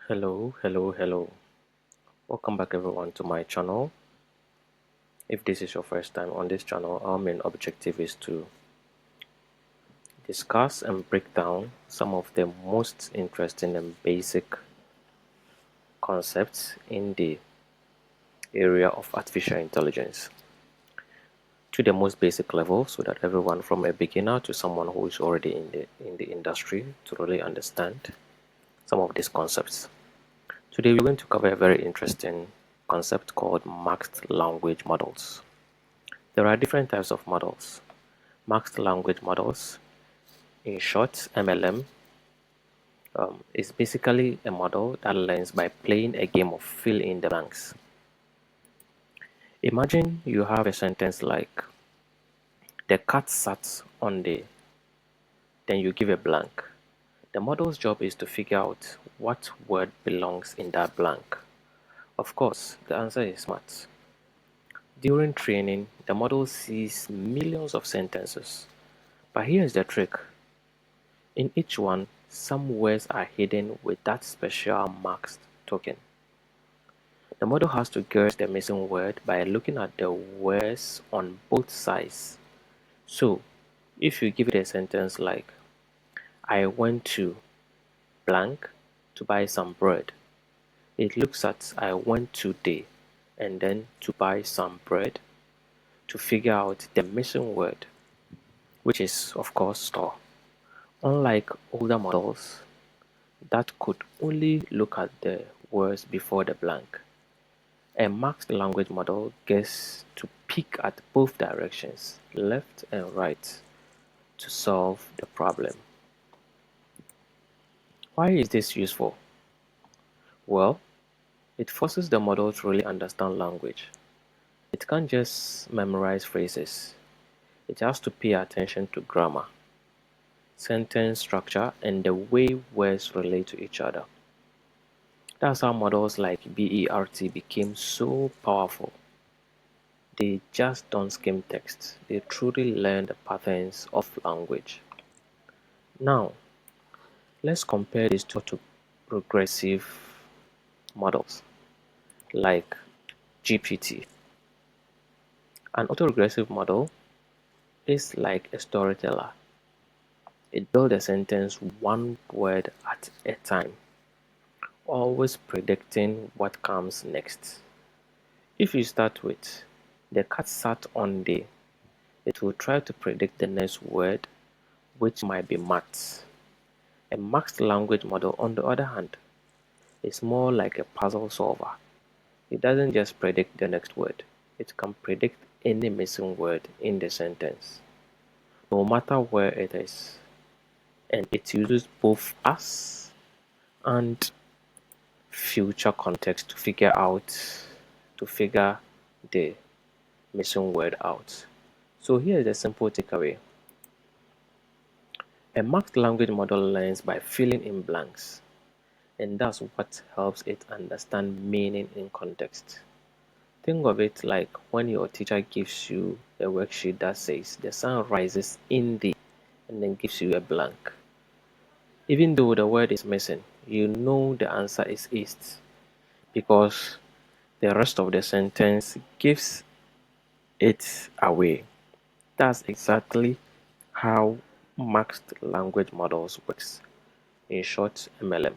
Hello. Welcome back everyone to my channel. If this is your first time on this channel, our main objective is to discuss and break down some of the most interesting and basic concepts in the area of artificial intelligence to the most basic level so that everyone from a beginner to someone who is already in the industry to really understand some of these concepts. Today we're going to cover a very interesting concept called mixed language models. There are different types of models. Mixed language models, in short MLM, is basically a model that learns by playing a game of fill in the blanks. Imagine you have a sentence like, the cat sat on the, then you give a blank. The model's job is to figure out what word belongs in that blank. Of course, the answer is smart. During training, the model sees millions of sentences. But here's the trick. In each one, some words are hidden with that special marked token. The model has to guess the missing word by looking at the words on both sides. So, if you give it a sentence like, I went to blank to buy some bread, it looks at I went to the and then to buy some bread to figure out the missing word, which is of course store. Unlike older models that could only look at the words before the blank, a mixed language model gets to peek at both directions, left and right, to solve the problem. Why is this useful? Well, it forces the model to really understand language. It can't just memorize phrases. It has to pay attention to grammar, sentence structure, and the way words relate to each other. That's how models like BERT became so powerful. They just don't skim text, they truly learn the patterns of language. Now, let's compare these two to progressive models like GPT. An autoregressive model is like a storyteller. It builds a sentence one word at a time, always predicting what comes next. If you start with, the cat sat on the, it will try to predict the next word, which might be maths. A mixed language model, on the other hand, is more like a puzzle solver. It doesn't just predict the next word, it can predict any missing word in the sentence, no matter where it is. And it uses both past and future context to figure the missing word out. So here is the simple takeaway. A mixed language model learns by filling in blanks, and that's what helps it understand meaning in context. Think of it like when your teacher gives you a worksheet that says the sun rises in the and then gives you a blank. Even though the word is missing, you know the answer is east because the rest of the sentence gives it away. That's exactly how mixed language models works. In short, MLM.